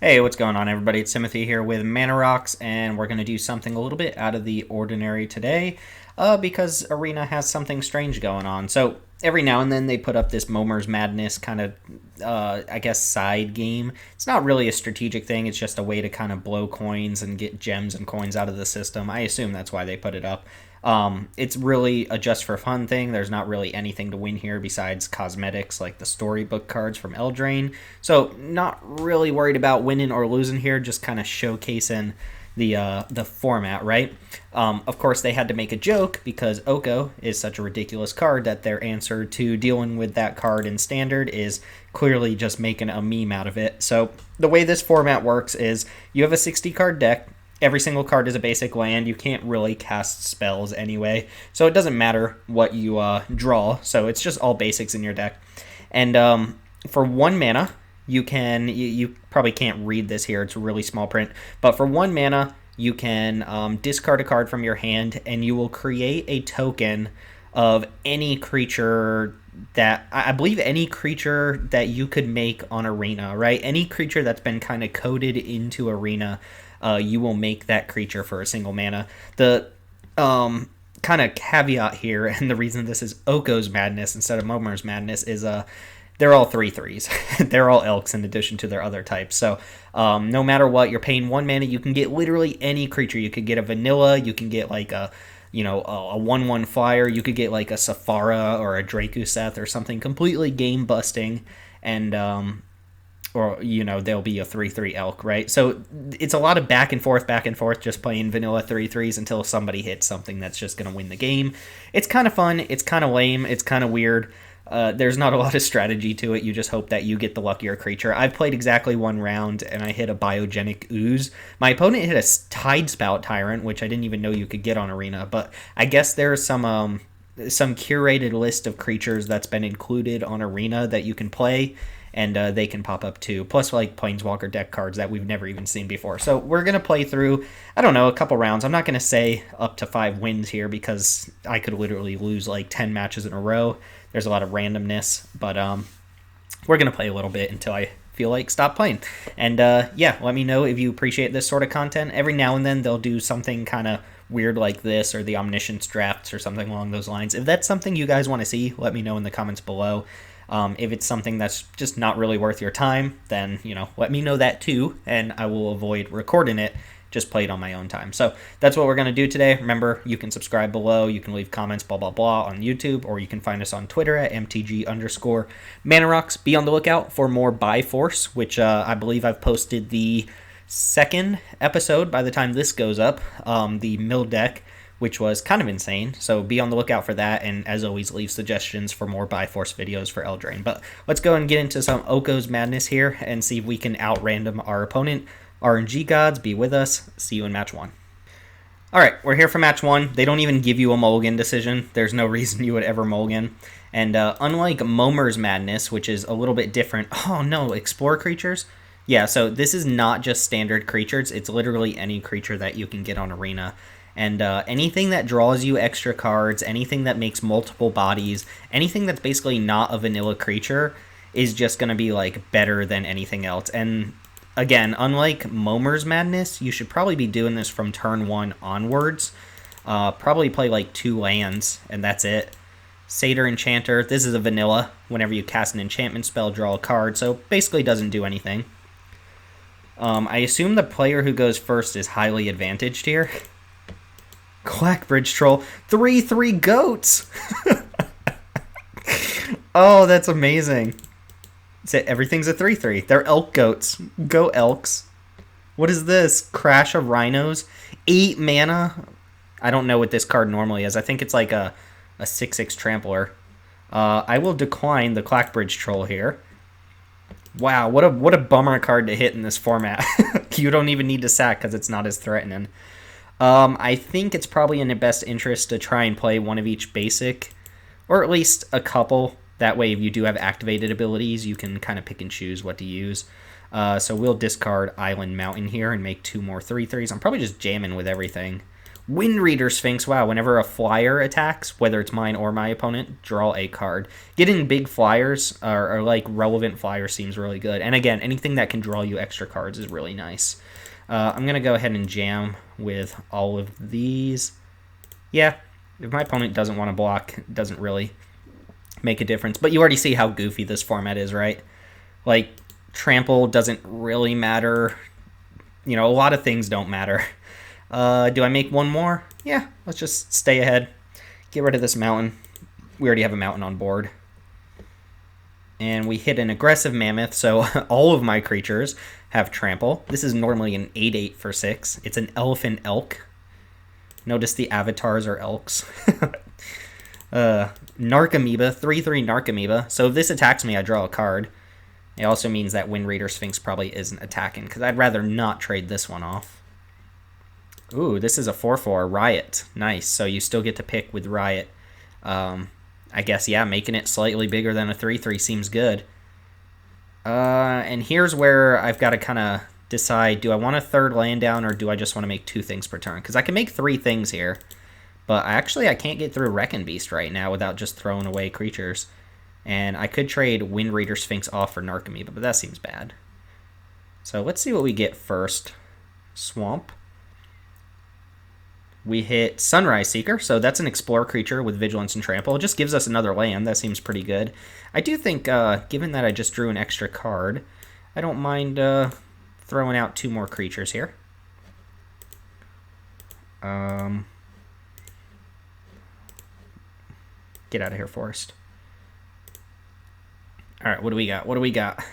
Hey, what's going on, everybody? It's Timothy here with Mana Rocks, and we're going to do something a little bit out of the ordinary today because Arena has something strange going on. So, every now and then they put up this Momir Madness kind of, I guess, side game. It's not really a strategic thing, it's just a way to kind of blow coins and get gems and coins out of the system. I assume that's why they put it up. It's really a just for fun thing. There's not really anything to win here besides cosmetics like the storybook cards from Eldraine. So not really worried about winning or losing here. Just kind of showcasing the format, right? Of course, they had to make a joke because Oko is such a ridiculous card that their answer to dealing with that card in Standard is clearly just making a meme out of it. So the way this format works is you have a 60 card deck. Every single card is a basic land. You can't really cast spells anyway, so it doesn't matter what you draw. So it's just all basics in your deck. And for 1 mana, you probably can't read this here. It's really small print. But for 1 mana, you can discard a card from your hand, and you will create a token of any creature that I believe any creature that you could make on Arena, right? Any creature that's been kind of coded into Arena, you will make that creature for a single mana. The kind of caveat here, and the reason this is Oko's Madness instead of Momir's Madness, is they're all 3/3s. They're all elks in addition to their other types. So no matter what, you're paying 1 mana. You can get literally any creature. You could get a vanilla. You can get like a 1/1 flyer. You could get like a Safara or a Drakuseth or something completely game busting, and or there'll be a 3/3 elk, right? So it's a lot of back and forth, just playing vanilla 3/3s until somebody hits something that's just going to win the game. It's kind of fun. It's kind of lame. It's kind of weird. There's not a lot of strategy to it. You just hope that you get the luckier creature. I've played exactly 1 round, and I hit a biogenic ooze. My opponent hit a Tidespout Tyrant, which I didn't even know you could get on Arena. But I guess there's some curated list of creatures that's been included on Arena that you can play, and they can pop up too. Plus, like Planeswalker deck cards that we've never even seen before. So we're gonna play through, I don't know, a couple rounds. I'm not gonna say up to 5 wins here because I could literally lose like 10 matches in a row. There's a lot of randomness, but we're gonna play a little bit until I feel like stop playing. And yeah, let me know if you appreciate this sort of content. Every now and then they'll do something kind of weird like this, or the omniscience drafts or something along those lines. If that's something you guys want to see, let me know in the comments below. If it's something that's just not really worth your time, then let me know that too, and I will avoid recording it. Just play it on my own time. So that's what we're going to do today. Remember, you can subscribe below. You can leave comments, blah, blah, blah, on YouTube, or you can find us on Twitter at MTG_ManaRocks. Be on the lookout for more Byforce, which I believe I've posted the second episode by the time this goes up, the mill deck, which was kind of insane. So be on the lookout for that, and as always, leave suggestions for more Byforce videos for Eldraine. But let's go and get into some Oko's Madness here and see if we can out-random our opponent. RNG gods, be with us. See you in match 1. Alright, we're here for match 1. They don't even give you a mulligan decision. There's no reason you would ever mulligan. And unlike Momir's Madness, which is a little bit different... Oh no, explore creatures? Yeah, so this is not just standard creatures. It's literally any creature that you can get on Arena. And anything that draws you extra cards, anything that makes multiple bodies, anything that's basically not a vanilla creature is just going to be like better than anything else. And again, unlike Momir's Madness, you should probably be doing this from turn 1 onwards. Probably play like 2 lands, and that's it. Satyr Enchanter, this is a vanilla. Whenever you cast an enchantment spell, draw a card, so basically doesn't do anything. I assume the player who goes first is highly advantaged here. Clackbridge Troll, 3/3 goats! Oh, that's amazing. Everything's a 3/3. They're elk goats. Go elks. What is this? Crash of Rhinos. 8 mana. I don't know what this card normally is. I think it's like a 6/6 trampler. I will decline the Clackbridge Troll here. Wow, what a bummer card to hit in this format. You don't even need to sack because it's not as threatening. I think it's probably in the best interest to try and play one of each basic, or at least a couple. That way, if you do have activated abilities, you can kind of pick and choose what to use. So we'll discard Island Mountain here and make 2 more 3/3s. I'm probably just jamming with everything. Wind Reader Sphinx, wow, whenever a flyer attacks, whether it's mine or my opponent, draw a card. Getting big flyers, or like relevant flyers, seems really good. And again, anything that can draw you extra cards is really nice. I'm going to go ahead and jam with all of these. Yeah, if my opponent doesn't want to block, it doesn't really make a difference. But you already see how goofy this format is, right? Like, trample doesn't really matter. You know, a lot of things don't matter. Do I make one more? Yeah, let's just stay ahead. Get rid of this mountain. We already have a mountain on board. And we hit an aggressive mammoth, so all of my creatures have trample. This is normally an 8/8 for 6. It's an elephant elk. Notice the avatars are elks. Narcomoeba, 3/3 Narcomoeba. So if this attacks me, I draw a card. It also means that Wind Reader Sphinx probably isn't attacking, because I'd rather not trade this one off. Ooh, this is a 4/4 Riot. Nice. So you still get to pick with Riot. I guess, yeah, making it slightly bigger than a 3/3 seems good. And here's where I've got to kind of decide, do I want a third land down, or do I just want to make 2 things per turn? Because I can make 3 things here, but I can't get through Wrecking Beast right now without just throwing away creatures. And I could trade Wind Reader Sphinx off for Narcomoeba, but that seems bad. So let's see what we get first. Swamp. We hit Sunrise Seeker, so that's an Explorer creature with Vigilance and Trample. It just gives us another land. That seems pretty good. I do think, given that I just drew an extra card, I don't mind throwing out 2 more creatures here. Get out of here, Forest. All right, what do we got? What do we got?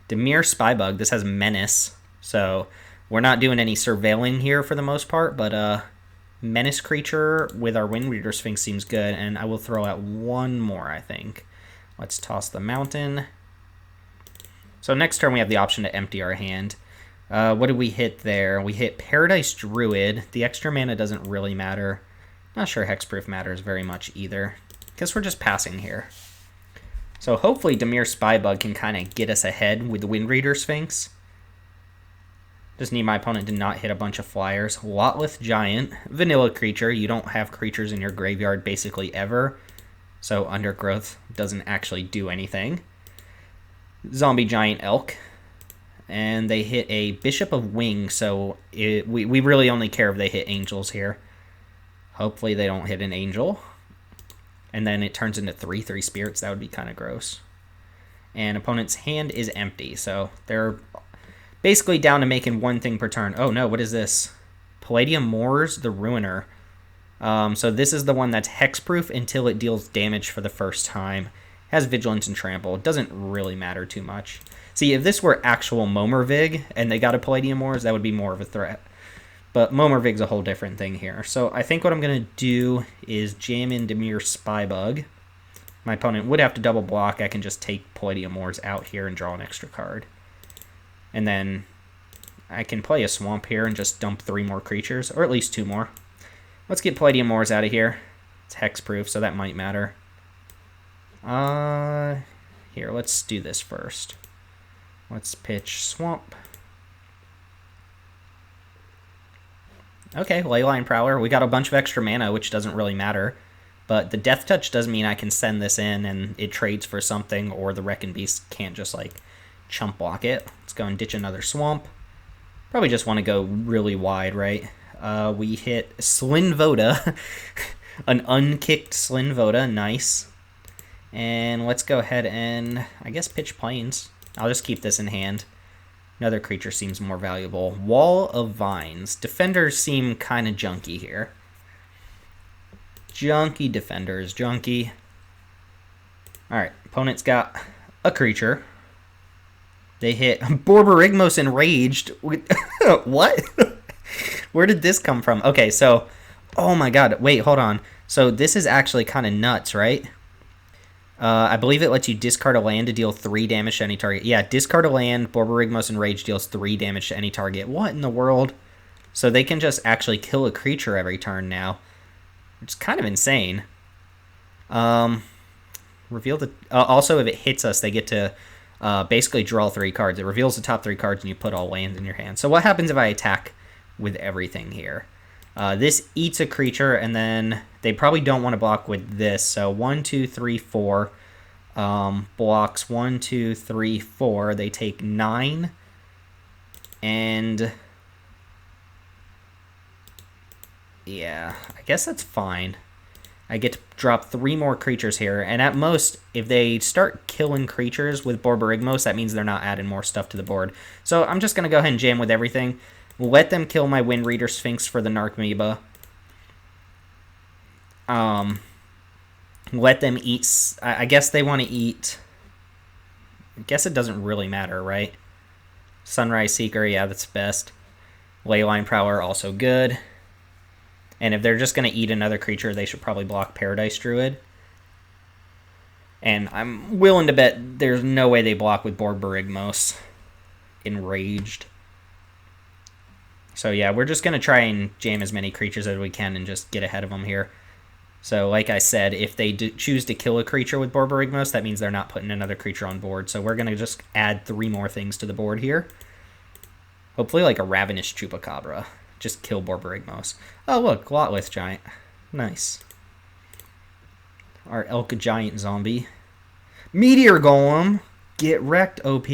Dimir Spybug. This has Menace, so we're not doing any surveilling here for the most part, but Menace creature with our Wind Reader Sphinx seems good, and I will throw out 1 more, I think. Let's toss the mountain. So next turn we have the option to empty our hand. What did we hit there? We hit Paradise Druid. The extra mana doesn't really matter. Not sure Hexproof matters very much either. Guess we're just passing here. So hopefully Dimir Spybug can kind of get us ahead with the Wind Reader Sphinx. Just need my opponent to not hit a bunch of flyers. Lotleth Giant, vanilla creature. You don't have creatures in your graveyard basically ever, so Undergrowth doesn't actually do anything. Zombie Giant Elk, and they hit a Bishop of Wing, so we really only care if they hit angels here. Hopefully they don't hit an angel. And then it turns into 3/3 spirits. That would be kind of gross. And opponent's hand is empty, so they're basically down to making 1 thing per turn. Oh no, what is this? Palladium Moors, the Ruiner. So this is the one that's hexproof until it deals damage for the first time. Has Vigilance and Trample. It doesn't really matter too much. See, if this were actual Momir and they got a Palladium Moors, that would be more of a threat. But Momir a whole different thing here. So I think what I'm going to do is jam in Dimir Spybug. My opponent would have to double block. I can just take Palladium Moors out here and draw an extra card. And then I can play a Swamp here and just dump 3 more creatures, or at least 2 more. Let's get Palladium Moors out of here. It's hexproof, so that might matter. Here, let's do this first. Let's pitch Swamp. Okay, Leyline Prowler. We got a bunch of extra mana, which doesn't really matter. But the Death Touch does mean I can send this in and it trades for something, or the Wrecking Beast can't just, like, chump block it. Let's go and ditch another Swamp. Probably just want to go really wide, right? We hit Slinvoda. An unkicked Slinvoda. Nice. And let's go ahead and, I guess, pitch Plains. I'll just keep this in hand. Another creature seems more valuable. Wall of Vines. Defenders seem kind of junky here. Junky defenders. Junky. Alright, opponent's got a creature. They hit Borborygmos Enraged. What? Where did this come from? Okay, so, oh my god, wait, hold on. So this is actually kind of nuts, right? I believe it lets you discard a land to deal 3 damage to any target. Yeah, discard a land, Borborygmos Enraged deals 3 damage to any target. What in the world? So they can just actually kill a creature every turn now, which is kind of insane. Reveal the... also, if it hits us, they get to basically draw 3 cards. It reveals the top 3 cards, and you put all lands in your hand. So what happens if I attack with everything here? This eats a creature, and then they probably don't want to block with this. So 1, 2, 3, 4 blocks 1, 2, 3, 4. They take 9, and yeah, I guess that's fine. I get to drop 3 more creatures here, and at most, if they start killing creatures with Borborygmos, that means they're not adding more stuff to the board. So I'm just going to go ahead and jam with everything. Let them kill my Wind Reader Sphinx for the Narcomoeba. Let them eat... I guess they want to eat... I guess it doesn't really matter, right? Sunrise Seeker, yeah, that's best. Leyline Prowler, also good. And if they're just going to eat another creature, they should probably block Paradise Druid. And I'm willing to bet there's no way they block with Borborygmos. Enraged. So yeah, we're just going to try and jam as many creatures as we can and just get ahead of them here. So like I said, if they choose to kill a creature with Borborygmos, that means they're not putting another creature on board. So we're going to just add 3 more things to the board here. Hopefully like a Ravenous Chupacabra. Just kill Borborygmos. Oh, look, Glotlith Giant. Nice. Our Elk Giant zombie. Meteor Golem. Get wrecked, OP.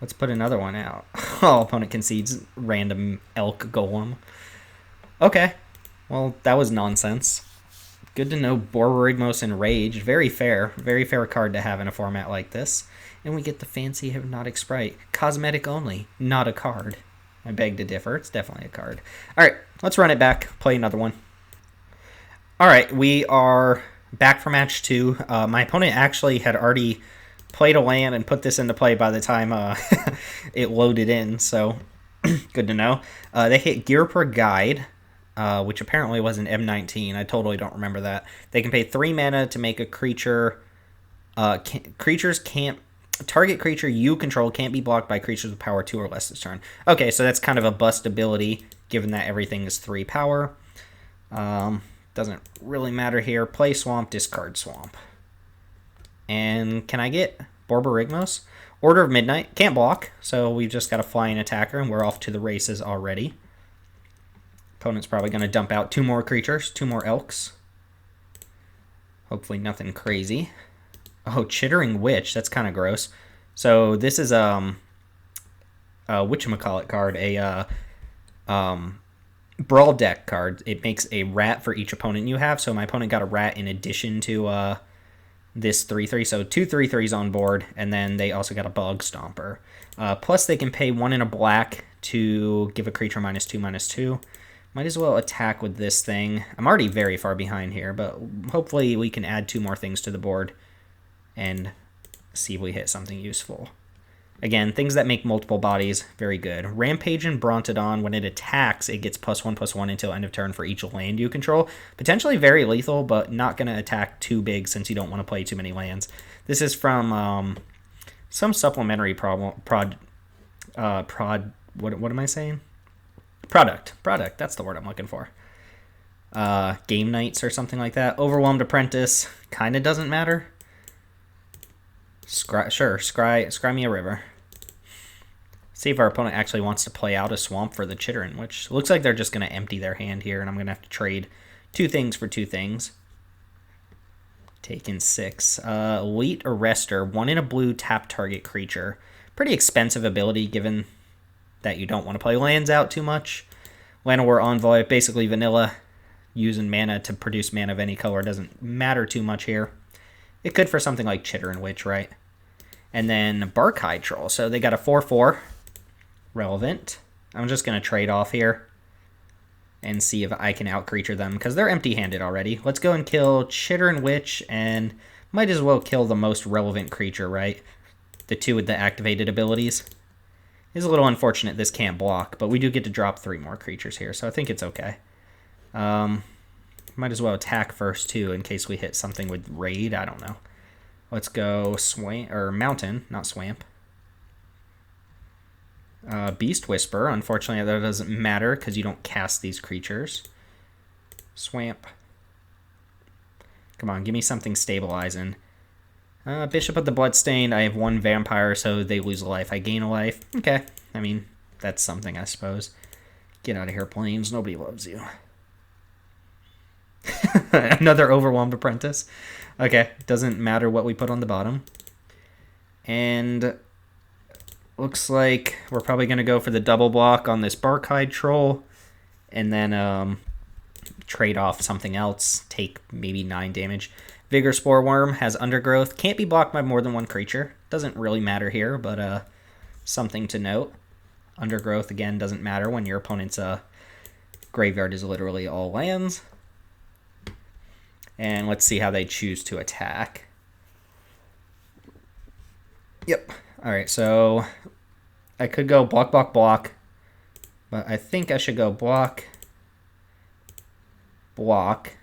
Let's put another one out. Oh, opponent concedes random Elk Golem. Okay. Well, that was nonsense. Good to know Borborygmos Enraged. Very fair. Very fair card to have in a format like this. And we get the fancy Hypnotic Sprite. Cosmetic only, not a card. I beg to differ. It's definitely a card. All right, let's run it back. Play another one. All right, we are back for match 2. My opponent actually had already played a land and put this into play by the time it loaded in, so good to know. They hit Gear Per Guide, which apparently was an M19. I totally don't remember that. They can pay 3 mana to make a creature. Creatures can't... Target creature you control can't be blocked by creatures with power 2 or less this turn. Okay, so that's kind of a bust ability, given that everything is 3 power. Doesn't really matter here. Play Swamp, discard Swamp. And can I get Borborygmos? Order of Midnight. Can't block, so we've just got a flying attacker, and we're off to the races already. Opponent's probably going to dump out 2 more creatures, 2 more Elks. Hopefully nothing crazy. Oh, Chittering Witch. That's kind of gross. So this is whatchamacallit card, a Brawl deck card. It makes a rat for each opponent you have. So my opponent got a rat in addition to this 3/3. So 2 3/3s on board, and then they also got a Bog Stomper. Plus they can pay 1 in a black to give a creature -2/2. Might as well attack with this thing. I'm already very far behind here, but hopefully we can add 2 more things to the board and see if we hit something useful. Again, things that make multiple bodies, very good. Rampage and Brontodon, when it attacks, it gets +1/+1 until end of turn for each land you control. Potentially very lethal, but not going to attack too big since you don't want to play too many lands. This is from some supplementary what am I saying? Product, that's the word I'm looking for. Game Nights or something like that. Overwhelmed Apprentice, kind of doesn't matter. Scry me a river. See if our opponent actually wants to play out a swamp for the Chittering, which looks like they're just going to empty their hand here, and I'm going to have to trade 2 things for 2 things. Taking 6. Elite Arrestor, 1 in a blue, tap target creature. Pretty expensive ability given that you don't want to play lands out too much. Llanowar Envoy, basically vanilla. Using mana to produce mana of any color doesn't matter too much here. It could for something like Chittering Witch, right? And then Barkhide Troll. So they got a 4/4. Relevant. I'm just going to trade off here and see if I can out-creature them, because they're empty-handed already. Let's go and kill Chittering Witch, and might as well kill the most relevant creature, right? The 2 with the activated abilities. It's a little unfortunate this can't block, but we do get to drop 3 more creatures here, so I think it's okay. Might as well attack first, too, in case we hit something with Raid. I don't know. Let's go Swamp, or Mountain, not Swamp. Beast Whisper. Unfortunately, that doesn't matter because you don't cast these creatures. Swamp. Come on, give me something stabilizing. Bishop of the Bloodstained. I have 1 vampire, so they lose a life. I gain a life. Okay. I mean, that's something, I suppose. Get out of here, Plains. Nobody loves you. Another overwhelmed apprentice. Okay, doesn't matter what we put on the bottom. And looks like we're probably going to go for the double block on this Barkhide Troll. And then trade off something else. Take maybe 9 damage. Vigor Spore Worm has Undergrowth. Can't be blocked by more than one creature. Doesn't really matter here, but something to note. Undergrowth, again, doesn't matter when your opponent's graveyard is literally all lands. And let's see how they choose to attack. Yep. Alright, so I could go block, block, block. But I think I should go block, block.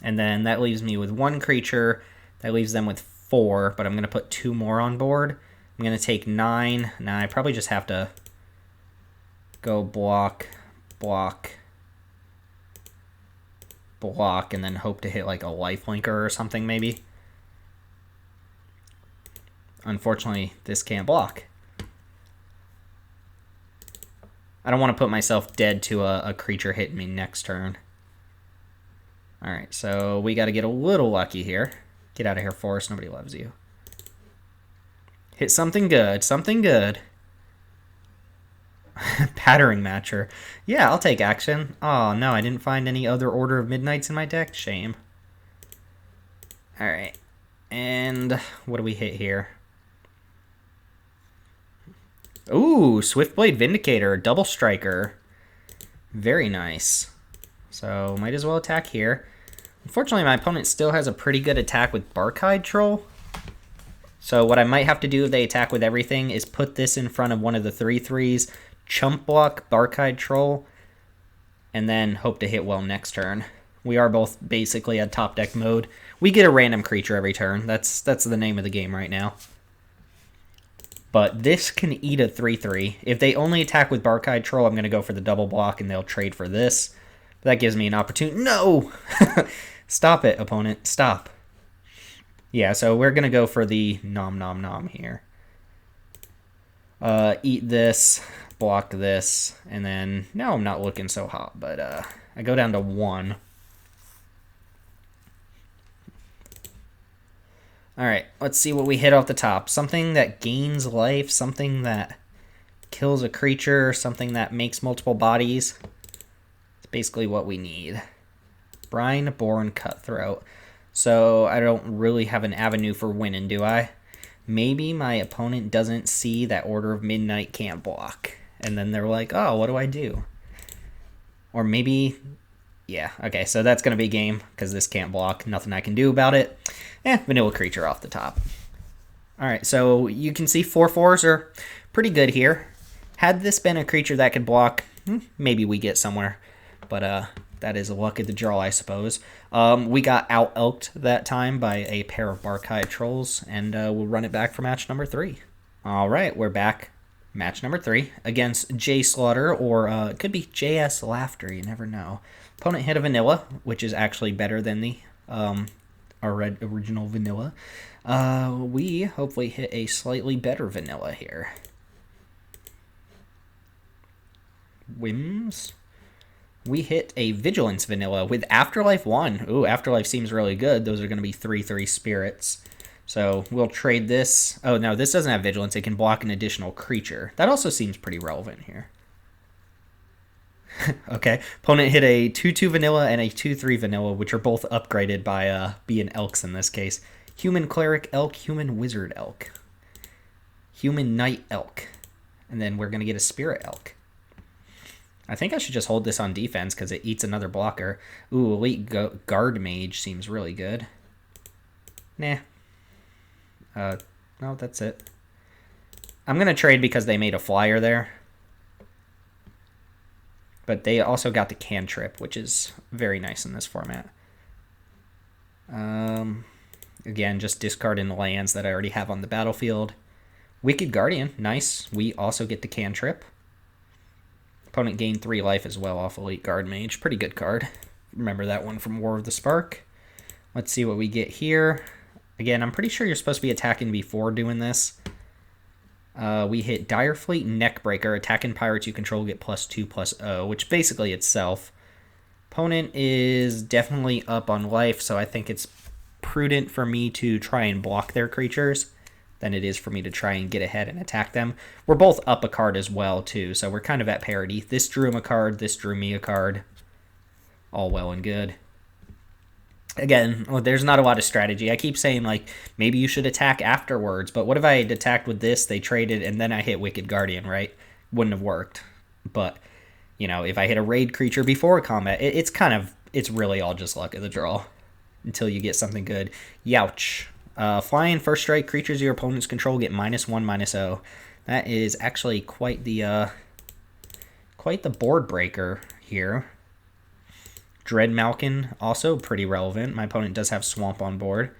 And then that leaves me with 1 creature. That leaves them with 4, but I'm going to put 2 more on board. I'm going to take 9. Now I probably just have to go block, block, block, and then hope to hit like a lifelinker or something maybe. Unfortunately, this can't block. I don't want to put myself dead to a creature hitting me next turn. Alright, so we got to get a little lucky here. Get out of here, Forest. Nobody loves you. Hit something good. Something good. Pattering Matcher. Yeah, I'll take action. Oh, no, I didn't find any other Order of Midnights in my deck. Shame. Alright. And what do we hit here? Ooh, Swiftblade Vindicator. Double Striker. Very nice. So, might as well attack here. Unfortunately, my opponent still has a pretty good attack with Barkhide Troll. So what I might have to do if they attack with everything is put this in front of one of the 3/3s, chump block Barkhide Troll, and then hope to hit well next turn. We are both basically at top deck mode. We get a random creature every turn. That's the name of the game right now. But this can eat a 3/3. If they only attack with Barkhide Troll, I'm going to go for the double block and they'll trade for this. That gives me an opportunity. No! Stop it, opponent. Stop. Yeah, so we're going to go for the nom nom nom here. Eat this, block this, and then now I'm not looking so hot, but I go down to 1. Alright, let's see what we hit off the top. Something that gains life, something that kills a creature, something that makes multiple bodies. It's basically what we need. Brine-born Cutthroat. So I don't really have an avenue for winning, do I? Maybe my opponent doesn't see that Order of Midnight can't block. And then they're like, oh, what do I do? Or maybe... Yeah, okay, so that's going to be a game, because this can't block. Nothing I can do about it. Vanilla creature off the top. Alright, so you can see 4/4s are pretty good here. Had this been a creature that could block, maybe we get somewhere. But that is a luck of the draw, I suppose. We got out-elked that time by a pair of Barkhide Trolls, and we'll run it back for match number 3. Alright, we're back. Match number 3 against J Slaughter, or it could be JS Laughter, you never know. Opponent hit a vanilla, which is actually better than the original vanilla. We hopefully hit a slightly better vanilla here. Whims. We hit a Vigilance vanilla with Afterlife 1. Ooh, Afterlife seems really good. Those are going to be 3/3 spirits. So we'll trade this. Oh, no, this doesn't have Vigilance. It can block an additional creature. That also seems pretty relevant here. Okay, opponent hit a 2/2 vanilla and a 2/3 vanilla, which are both upgraded by being elks in this case. Human Cleric Elk, Human Wizard Elk. Human Knight Elk. And then we're going to get a Spirit Elk. I think I should just hold this on defense because it eats another blocker. Ooh, Elite Guard Mage seems really good. Nah. No, that's it. I'm going to trade because they made a flyer there. But they also got the cantrip, which is very nice in this format. Again, just discarding the lands that I already have on the battlefield. Wicked Guardian, nice. We also get the cantrip. Opponent gained 3 life as well off Elite Guard Mage. Pretty good card. Remember that one from War of the Spark. Let's see what we get here. Again, I'm pretty sure you're supposed to be attacking before doing this. We hit Direfleet Neckbreaker. Attacking pirates you control get +2/+0, which basically itself. Opponent is definitely up on life, so I think it's prudent for me to try and block their creatures than it is for me to try and get ahead and attack them. We're both up a card as well, too, so we're kind of at parity. This drew him a card, this drew me a card. All well and good. Again, there's not a lot of strategy. I keep saying, like, maybe you should attack afterwards, but what if I had attacked with this, they traded, and then I hit Wicked Guardian, right? Wouldn't have worked. But, you know, if I hit a raid creature before combat, it's really all just luck of the draw until you get something good. Youch. Flying first strike creatures your opponents control get -1/-0. That is actually quite the board breaker here. Dread Malkin, also pretty relevant. My opponent does have Swamp on board.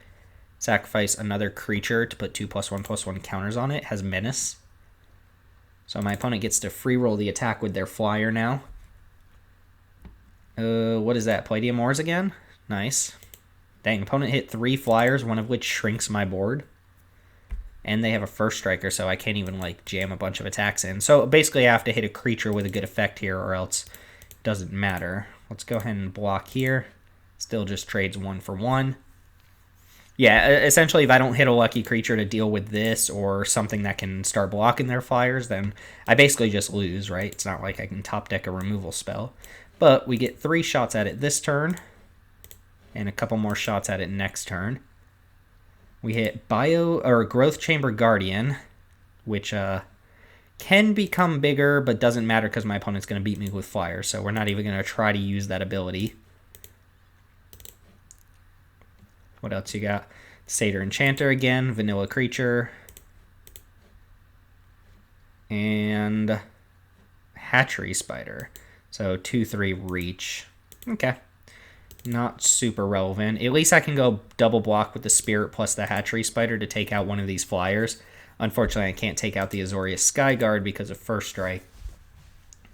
Sacrifice another creature to put 2+1/+1 counters on it. Has Menace. So my opponent gets to free roll the attack with their flyer now. What is that? Palladium Ores again? Nice. Dang, opponent hit 3 flyers, one of which shrinks my board. And they have a first striker, so I can't even like jam a bunch of attacks in. So basically I have to hit a creature with a good effect here, or else it doesn't matter. Let's go ahead and block here. Still just trades 1 for 1. Yeah, essentially if I don't hit a lucky creature to deal with this or something that can start blocking their flyers, then I basically just lose, right? It's not like I can top deck a removal spell. But we get 3 shots at it this turn, and a couple more shots at it next turn. We hit Growth Chamber Guardian, which can become bigger, but doesn't matter because my opponent's going to beat me with flyers, so we're not even going to try to use that ability. What else you got? Satyr Enchanter again, vanilla creature. And Hatchery Spider. So 2/3 reach. Okay. Not super relevant. At least I can go double block with the Spirit plus the Hatchery Spider to take out one of these flyers. Unfortunately, I can't take out the Azorius Skyguard because of first strike.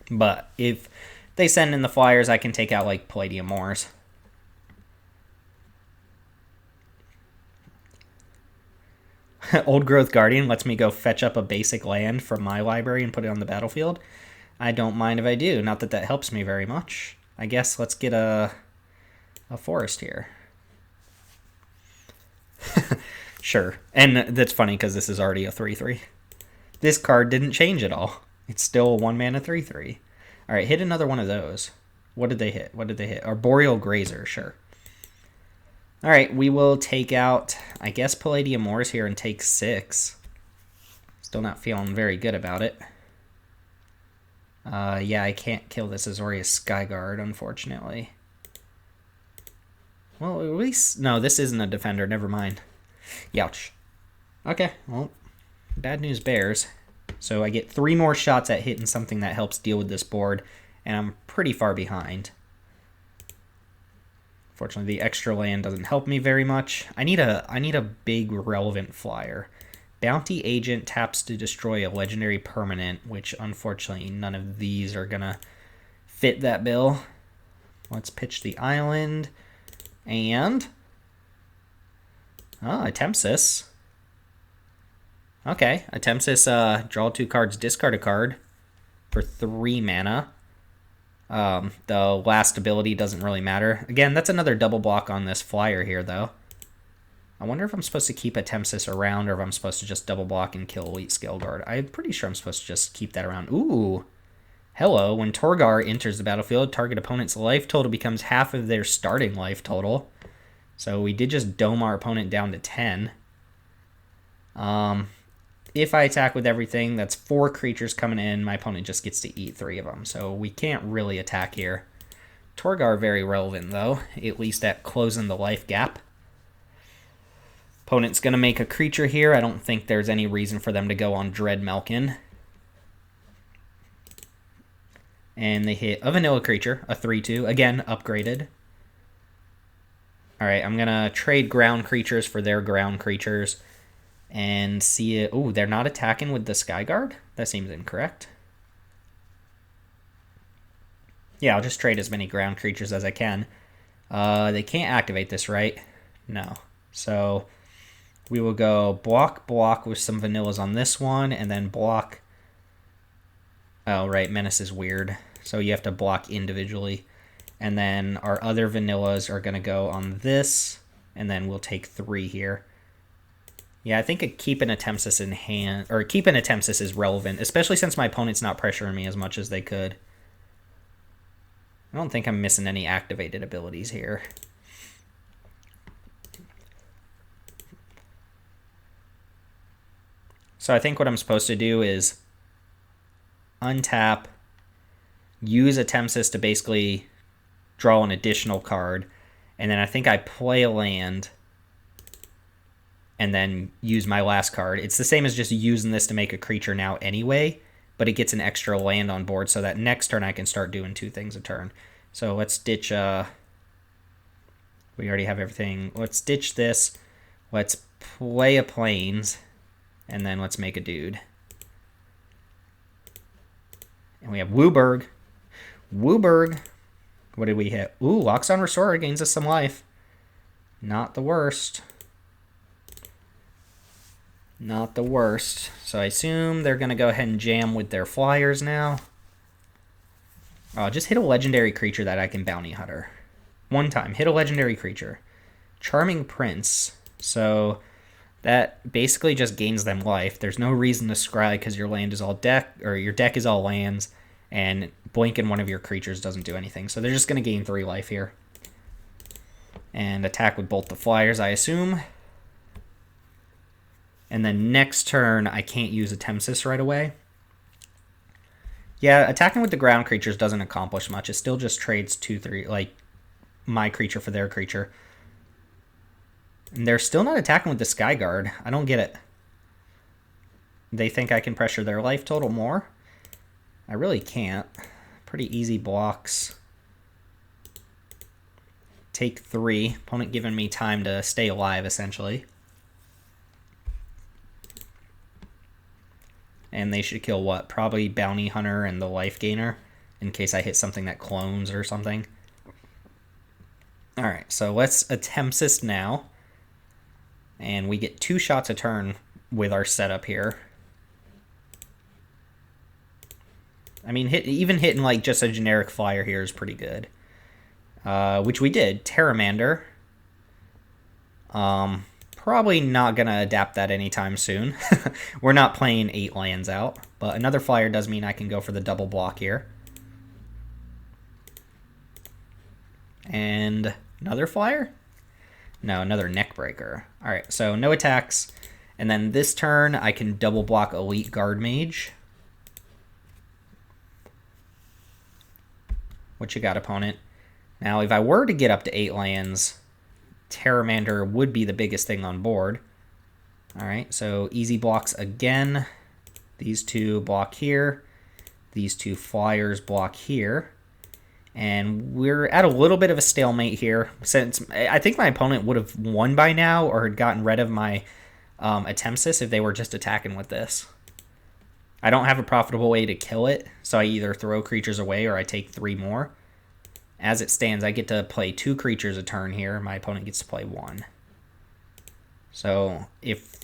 But if they send in the flyers, I can take out like Palladium Ores. Old Growth Guardian lets me go fetch up a basic land from my library and put it on the battlefield. I don't mind if I do. Not that that helps me very much. I guess let's get a forest here. Sure. And that's funny because this is already a 3/3. This card didn't change at all. It's still a 1 mana 3/3. All right, hit another one of those. What did they hit? What did they hit? Arboreal Grazer, sure. All right, we will take out, I guess, Palladium Ores here and take 6. Still not feeling very good about it. Yeah, I can't kill this Azorius Skyguard, unfortunately. Well, at least... No, this isn't a defender. Never mind. Youch. Okay, well, bad news bears. So I get 3 more shots at hitting something that helps deal with this board, and I'm pretty far behind. Fortunately, the extra land doesn't help me very much. I need a big relevant flyer. Bounty Agent taps to destroy a legendary permanent, which unfortunately none of these are gonna fit that bill. Let's pitch the island. And Tempsis. Okay, a Tempsis, draw 2 cards, discard a card for 3 mana. The last ability doesn't really matter. Again, that's another double block on this flyer here, though. I wonder if I'm supposed to keep a Tempsis around or if I'm supposed to just double block and kill Elite Scaleguard. I'm pretty sure I'm supposed to just keep that around. Ooh. Hello. When Torgar enters the battlefield, target opponent's life total becomes half of their starting life total. So we did just dome our opponent down to 10. If I attack with everything, that's 4 creatures coming in. My opponent just gets to eat 3 of them. So we can't really attack here. Torgar very relevant, though. At least at closing the life gap. Opponent's going to make a creature here. I don't think there's any reason for them to go on Dread Malkin. And they hit a vanilla creature, a 3/2. Again, upgraded. Alright, I'm going to trade ground creatures for their ground creatures. And see it. Ooh, they're not attacking with the Skyguard? That seems incorrect. Yeah, I'll just trade as many ground creatures as I can. They can't activate this, right? No. So We will go block, block with some vanillas on this one, and then block. Oh, right, Menace is weird. So you have to block individually. And then our other vanillas are going to go on this, and then we'll take 3 here. Yeah, I think keeping a Tempsis in hand, or keeping a Tempsis is relevant, especially since my opponent's not pressuring me as much as they could. I don't think I'm missing any activated abilities here. So I think what I'm supposed to do is untap, use a Tempsis to basically draw an additional card, and then I think I play a land and then use my last card. It's the same as just using this to make a creature now anyway, but it gets an extra land on board so that next turn I can start doing 2 things a turn. So let's ditch, we already have everything. Let's ditch this. Let's play a Plains, and then let's make a dude. And we have Wooburg. Wooburg. What did we hit? Ooh, Locks on Restorer gains us some life. Not the worst. Not the worst. So I assume they're going to go ahead and jam with their flyers now. Oh, just hit a legendary creature that I can bounty hunter. 1 time. Hit a legendary creature. Charming Prince. So that basically just gains them life. There's no reason to scry because your land is all deck, or your deck is all lands, and blinking one of your creatures doesn't do anything. So they're just going to gain 3 life here. And attack with both the flyers, I assume. And then next turn, I can't use a Tempsis right away. Yeah, attacking with the ground creatures doesn't accomplish much. It still just trades 2-3, like my creature for their creature. And they're still not attacking with the Skyguard. I don't get it. They think I can pressure their life total more? I really can't. Pretty easy blocks. Take 3. Opponent giving me time to stay alive, essentially. And they should kill what? Probably Bounty Hunter and the Life Gainer, in case I hit something that clones or something. Alright, so let's Tempsis now. And we get 2 shots a turn with our setup here. I mean, even hitting like just a generic flyer here is pretty good. Which we did. Terramander. Probably not going to adapt that anytime soon. We're not playing 8 lands out. But another flyer does mean I can go for the double block here. And another flyer? No, another Neckbreaker. Alright, so no attacks. And then this turn, I can double block Elite Guard Mage. What you got, opponent? Now, if I were to get up to 8 lands, Terramander would be the biggest thing on board. Alright, so easy blocks again. These 2 block here. These 2 flyers block here. And we're at a little bit of a stalemate here, since I think my opponent would have won by now or had gotten rid of my Tempsis if they were just attacking with this. I don't have a profitable way to kill it, so I either throw creatures away or I take 3 more. As it stands, I get to play 2 creatures a turn here. My opponent gets to play 1. So if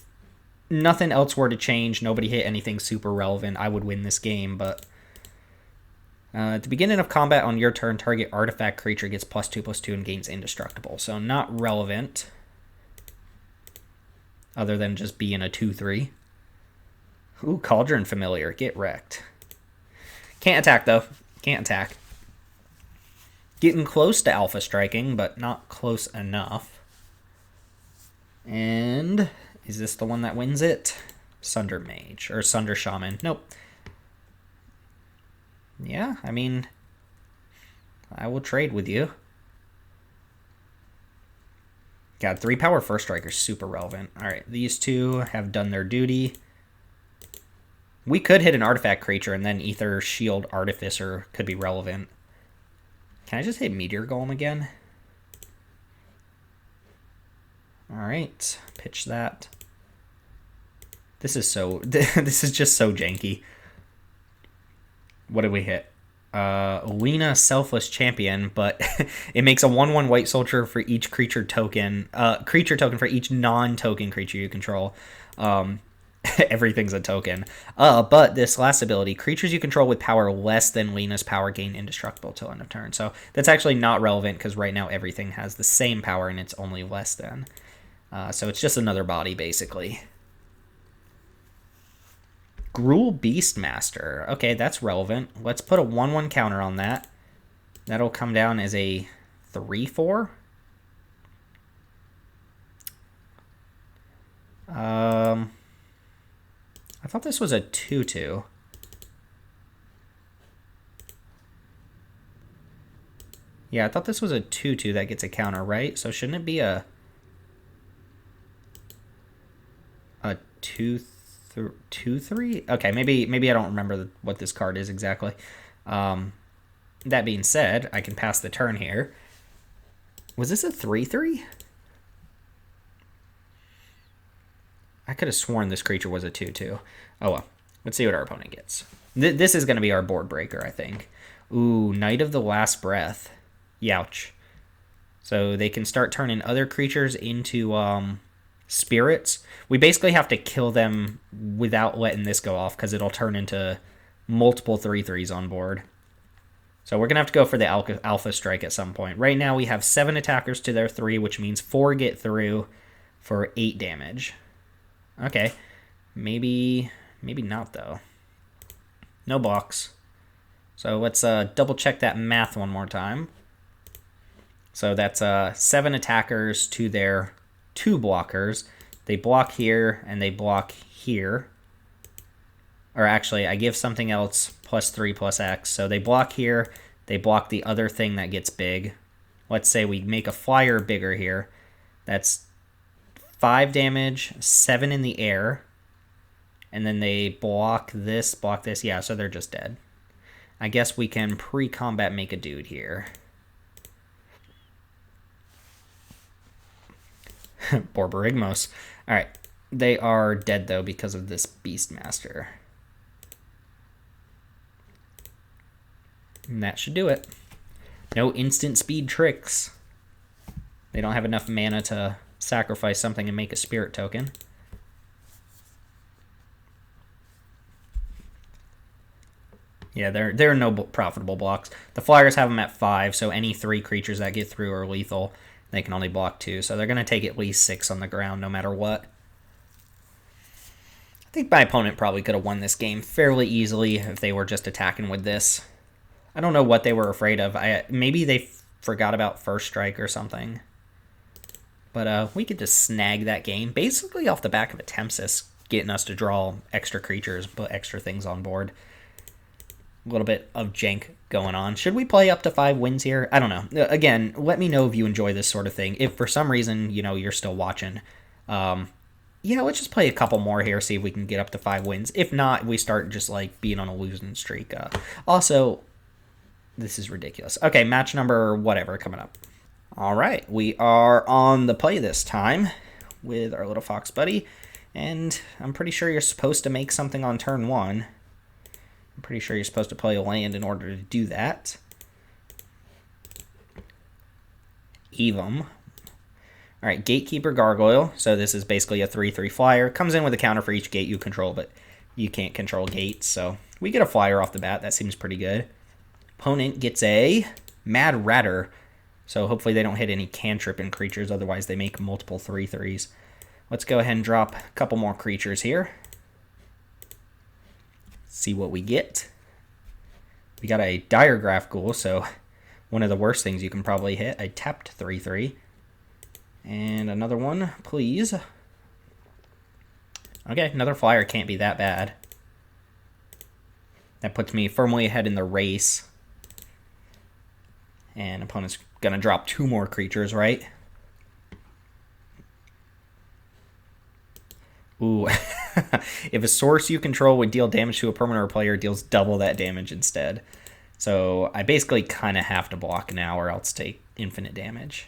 nothing else were to change, nobody hit anything super relevant, I would win this game, but at the beginning of combat on your turn, target artifact creature gets +2/+2 and gains indestructible. So not relevant, other than just being a 2/3. Ooh, Cauldron Familiar. Get wrecked. Can't attack, though. Can't attack. Getting close to Alpha Striking, but not close enough. And is this the one that wins it? Sunder Mage. Or Sunder Shaman. Nope. Yeah, I mean, I will trade with you. God, 3 power First Striker, super relevant. Alright, these 2 have done their duty. We could hit an artifact creature and then Ether Shield Artificer could be relevant. Can I just hit Meteor Golem again? Alright, pitch that. This is so... this is just so janky. What did we hit? Lena Selfless Champion, but it makes a 1/1 white soldier for each creature token for each non-token creature you control. Everything's a token. But this last ability, creatures you control with power less than Lena's power gain indestructible till end of turn. So that's actually not relevant because right now everything has the same power and it's only less than. So it's just another body, basically. Gruul Beastmaster. Okay, that's relevant. Let's put a 1/1 counter on that. That'll come down as a 3/4. I thought this was a 2/2. Yeah, I thought this was a 2/2 that gets a counter, right? So shouldn't it be a 2/3? Okay, maybe I don't remember what this card is exactly. That being said, I can pass the turn here. Was this a 3/3? I could have sworn this creature was a 2/2. Oh well. Let's see what our opponent gets. This is going to be our board breaker, I think. Ooh, Knight of the Last Breath. Youch. So they can start turning other creatures into spirits. We basically have to kill them without letting this go off because it'll turn into multiple 3/3s on board. So we're going to have to go for the Alpha Strike at some point. Right now we have 7 attackers to their 3, which means 4 get through for 8 damage. Okay. Maybe not, though. No blocks. So let's double check that math one more time. So that's 7 attackers to their 2 blockers. They block here and they block here. Or actually, I give something else +3/+X. So they block here. They block the other thing that gets big. Let's say we make a flyer bigger here. That's 5 damage, 7 in the air. And then they block this. Yeah, so they're just dead. I guess we can pre-combat make a dude here. Borborygmos. Alright. They are dead, though, because of this Beastmaster. And that should do it. No instant speed tricks. They don't have enough mana to sacrifice something and make a spirit token. Yeah, there are no profitable blocks. The Flyers have them at 5, so any 3 creatures that get through are lethal. They can only block 2, so they're going to take at least 6 on the ground no matter what. I think my opponent probably could have won this game fairly easily if they were just attacking with this. I don't know what they were afraid of. Maybe they forgot about First Strike or something. But we could just snag that game, basically off the back of a Tempest, getting us to draw extra creatures, put extra things on board. A little bit of jank going on. Should we play up to 5 wins here? I don't know. Again, let me know if you enjoy this sort of thing. If for some reason, you're still watching, let's just play a couple more here, see if we can get up to 5 wins. If not, we start just like being on a losing streak. Also, this is ridiculous. Okay, match number whatever coming up. All right, we are on the play this time with our little fox buddy, and I'm pretty sure you're supposed to make something on turn 1. I'm pretty sure you're supposed to play a land in order to do that. Evum. All right, Gatekeeper Gargoyle. So this is basically a 3/3 flyer. Comes in with a counter for each gate you control, but you can't control gates. So we get a flyer off the bat. That seems pretty good. Opponent gets a Mad Ratter. So hopefully they don't hit any cantrip creatures. Otherwise they make multiple 3/3s. Let's go ahead and drop a couple more creatures here. See what we get. We got a Diregraph Ghoul, so one of the worst things you can probably hit. A tapped 3/3. And another one, please. Okay, another flyer can't be that bad. That puts me firmly ahead in the race. And opponent's gonna drop 2 more creatures, right? Ooh. If a source you control would deal damage to a permanent or player, deals double that damage instead. So I basically kind of have to block now or else take infinite damage.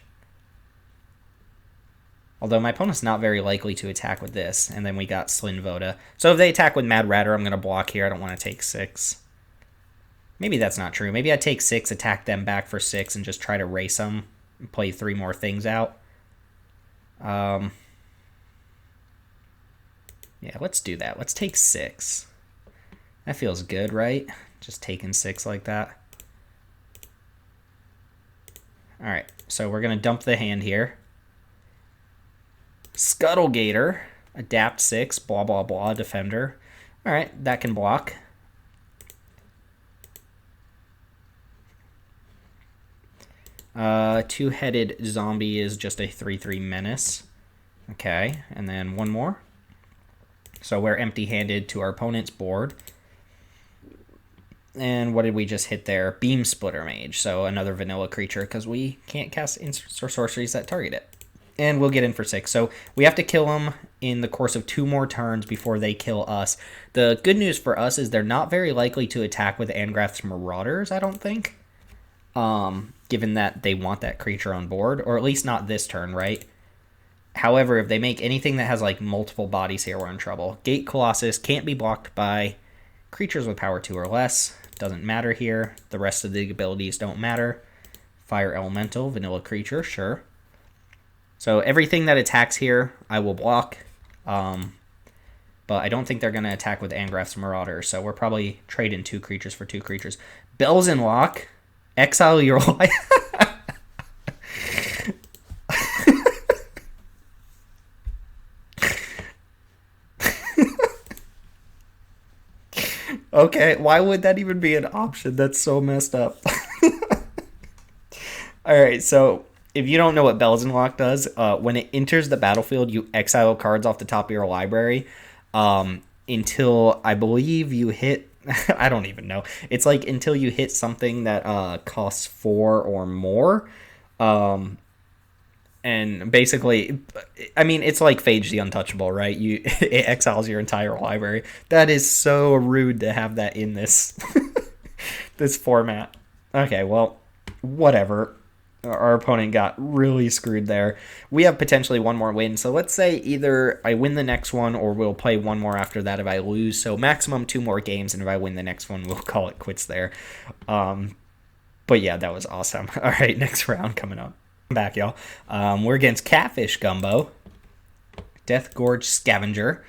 Although my opponent's not very likely to attack with this. And then we got Slinvoda. So if they attack with Mad Ratter, I'm going to block here. I don't want to take 6. Maybe that's not true. Maybe I take 6, attack them back for 6, and just try to race them and play 3 more things out. Yeah, let's do that. Let's take 6. That feels good, right? Just taking 6 like that. Alright, so we're going to dump the hand here. Scuttlegator, adapt 6, blah, blah, blah, defender. Alright, that can block. Two-headed zombie is just a 3/3 menace. Okay, and then one more. So we're empty-handed to our opponent's board. And what did we just hit there? Beam Splitter Mage, so another vanilla creature, because we can't cast instants or sorceries that target it. And we'll get in for 6. So we have to kill them in the course of 2 more turns before they kill us. The good news for us is they're not very likely to attack with Angrath's Marauders, I don't think. Given that they want that creature on board, or at least not this turn, right? However, if they make anything that has like multiple bodies here, we're in trouble. Gate Colossus can't be blocked by creatures with power 2 or less. Doesn't matter here. The rest of the abilities don't matter. Fire Elemental, vanilla creature, sure. So everything that attacks here, I will block. But I don't think they're going to attack with Angrath's Marauder, so we're probably trading 2 creatures for 2 creatures. Bells in Lock, exile your life. Okay, why would that even be an option? That's so messed up. Alright, so if you don't know what Bells and Lock does, when it enters the battlefield, you exile cards off the top of your library until, I believe, you hit... I don't even know. It's like until you hit something that costs 4 or more. And basically, I mean, it's like Phage the Untouchable, right? It exiles your entire library. That is so rude to have that in this this format. Okay, well, whatever. Our opponent got really screwed there. We have potentially one more win. So let's say either I win the next one or we'll play one more after that if I lose. So maximum 2 more games, and if I win the next one, we'll call it quits there. But yeah, that was awesome. All right, next round coming up. Back, y'all. We're against Catfish Gumbo. Death Gorge Scavenger.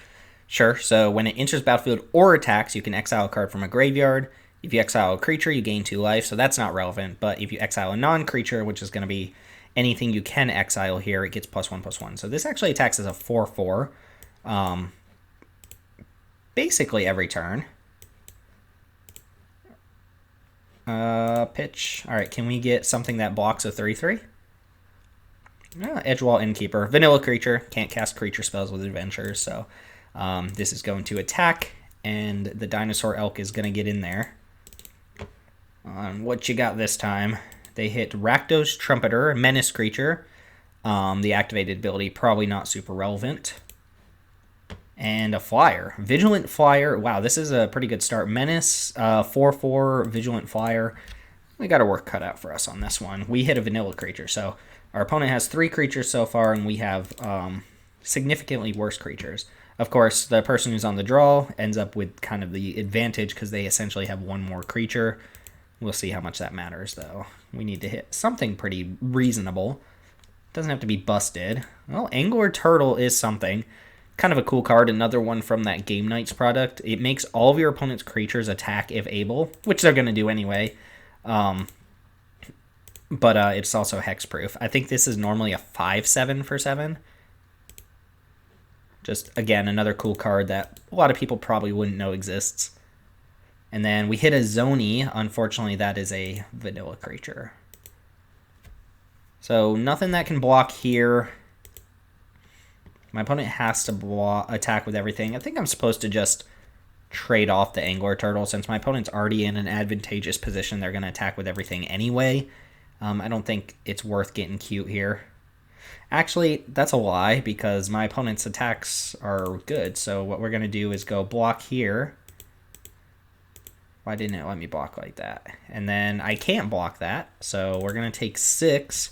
Sure, so when it enters battlefield or attacks, you can exile a card from a graveyard. If you exile a creature, you gain 2 life, so that's not relevant. But if you exile a non-creature, which is going to be anything you can exile here, it gets +1/+1. So this actually attacks as a 4/4. Basically every turn. Pitch. Alright, can we get something that blocks a 3/3? Edgewall Innkeeper. Vanilla creature. Can't cast creature spells with adventures, so this is going to attack, and the Dinosaur Elk is going to get in there. What you got this time? They hit Rakdos Trumpeter, Menace creature. The activated ability, probably not super relevant. And a Flyer. Vigilant Flyer. Wow, this is a pretty good start. Menace, 4/4, Vigilant Flyer. We got our work cut out for us on this one. We hit a vanilla creature, so our opponent has 3 creatures so far, and we have significantly worse creatures. Of course, the person who's on the draw ends up with kind of the advantage because they essentially have 1 more creature. We'll see how much that matters, though. We need to hit something pretty reasonable. Doesn't have to be busted. Well, Angler Turtle is something. Kind of a cool card. Another one from that Game Knights product. It makes all of your opponent's creatures attack if able, which they're going to do anyway. But it's also hexproof. I think this is normally a 5/7 for 7. Just, again, another cool card that a lot of people probably wouldn't know exists. And then we hit a Zoni. Unfortunately, that is a vanilla creature. So nothing that can block here. My opponent has to attack with everything. I think I'm supposed to just trade off the Angler Turtle. Since my opponent's already in an advantageous position, they're going to attack with everything anyway. I don't think it's worth getting cute here. Actually, that's a lie, because my opponent's attacks are good. So what we're going to do is go block here. Why didn't it let me block like that? And then I can't block that, so we're going to take 6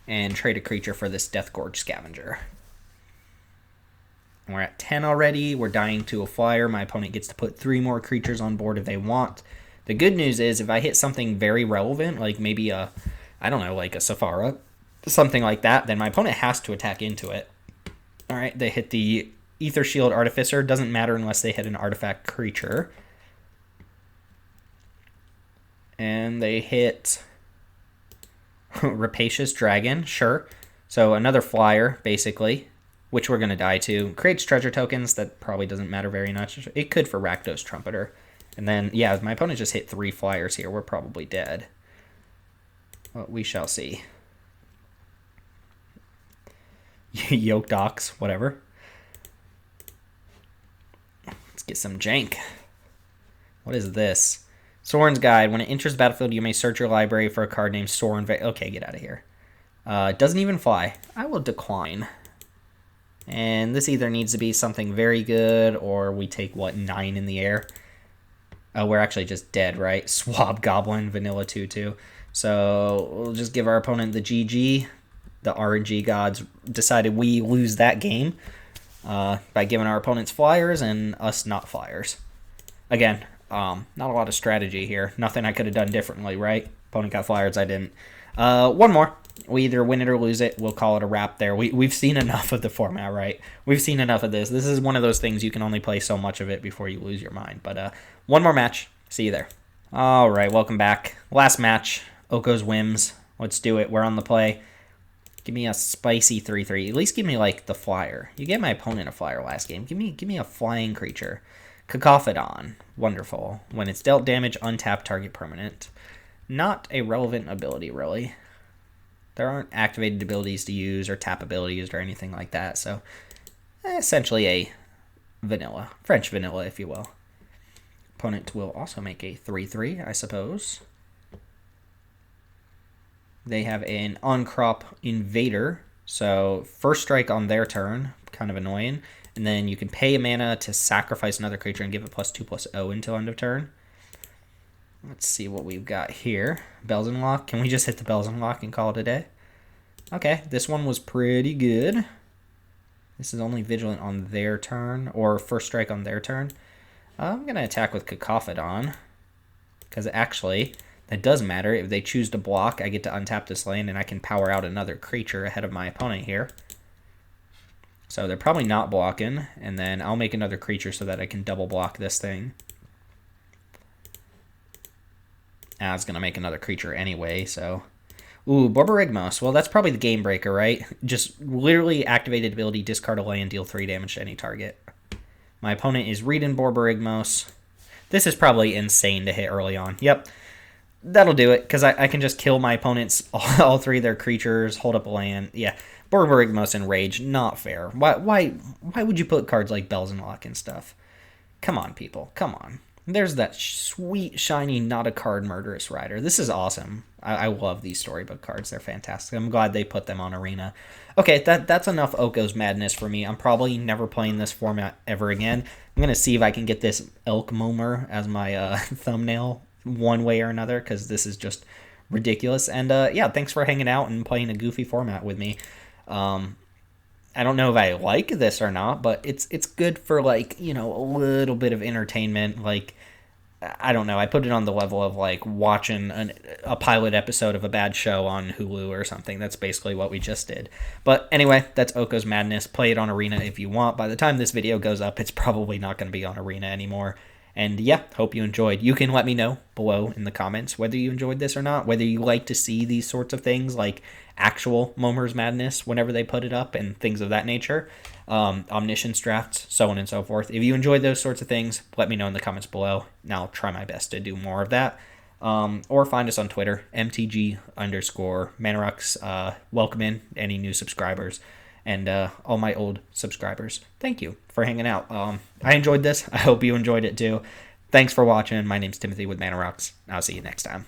and trade a creature for this Death Gorge Scavenger. And we're at 10 already. We're dying to a Flyer. My opponent gets to put 3 more creatures on board if they want. The good news is if I hit something very relevant, like maybe I don't know, like a Safara, something like that, then my opponent has to attack into it. All right, they hit the Ether Shield Artificer. Doesn't matter unless they hit an artifact creature. And they hit Rapacious Dragon, sure. So another flyer, basically, which we're going to die to. Creates treasure tokens. That probably doesn't matter very much. It could for Rakdos Trumpeter. And then, yeah, my opponent just hit 3 flyers here. We're probably dead. Well, we shall see. Yoke Docks, whatever. Let's get some jank. What is this? Soren's Guide. When it enters the battlefield, you may search your library for a card named Soren. Okay, get out of here. It doesn't even fly. I will decline. And this either needs to be something very good, or we take, what, 9 in the air? Oh, we're actually just dead, right? Swab Goblin, Vanilla 2/2. So we'll just give our opponent the GG. The RNG gods decided we lose that game by giving our opponents flyers and us not flyers. Again, not a lot of strategy here. Nothing I could have done differently, right? Opponent got flyers, I didn't. One more. We either win it or lose it. We'll call it a wrap there. We've seen enough of the format, right? We've seen enough of this. This is one of those things you can only play so much of it before you lose your mind. But one more match. See you there. All right, welcome back. Last match. Oko's Whims. Let's do it. We're on the play. Give me a spicy 3/3. At least give me, like, the flyer. You gave my opponent a flyer last game. Give me a flying creature. Cacophodon. Wonderful. When it's dealt damage, untap target permanent. Not a relevant ability, really. There aren't activated abilities to use or tap abilities or anything like that. So, essentially a vanilla. French vanilla, if you will. Opponent will also make a 3/3, I suppose. They have an on-crop Invader, so first strike on their turn, kind of annoying. And then you can pay a mana to sacrifice another creature and give it +2/+0 until end of turn. Let's see what we've got here. Bells and Lock. Can we just hit the Bells and Lock and call it a day? Okay, this one was pretty good. This is only Vigilant on their turn, or first strike on their turn. I'm going to attack with Cacophodon, because actually, that does matter. If they choose to block, I get to untap this land, and I can power out another creature ahead of my opponent here. So they're probably not blocking, and then I'll make another creature so that I can double block this thing. I was going to make another creature anyway, so... Ooh, Borborygmos. Well, that's probably the game breaker, right? Just literally activated ability, discard a land, deal 3 damage to any target. My opponent is reading Borborygmos. This is probably insane to hit early on. Yep. That'll do it, because I can just kill my opponents, all 3 of their creatures, hold up a land. Yeah, Borborygmos and Rage, not fair. Why would you put cards like Bells and Lock and stuff? Come on, people, come on. There's that sweet, shiny, not a card Murderous Rider. This is awesome. I love these storybook cards. They're fantastic. I'm glad they put them on Arena. Okay, that's enough Oko's Madness for me. I'm probably never playing this format ever again. I'm going to see if I can get this Elk Momer as my thumbnail one way or another, because this is just ridiculous. And yeah, thanks for hanging out and playing a goofy format with me. I don't know if I like this or not, but it's good for, like, you know, a little bit of entertainment. Like, I don't know, I put it on the level of, like, watching a pilot episode of a bad show on Hulu or something. That's basically what we just did. But anyway, that's Oko's Madness. Play it on Arena if you want. By the time this video goes up, it's probably not going to be on Arena anymore. And yeah, hope you enjoyed. You can let me know below in the comments whether you enjoyed this or not, whether you like to see these sorts of things, like actual Momir Madness whenever they put it up and things of that nature, omniscience drafts, so on and so forth. If you enjoyed those sorts of things, let me know in the comments below, and I'll try my best to do more of that. Or find us on Twitter, MTG_Manarux. Welcome in any new subscribers. And all my old subscribers, thank you for hanging out. I enjoyed this. I hope you enjoyed it too. Thanks for watching. My name's Timothy with Manarux. I'll see you next time.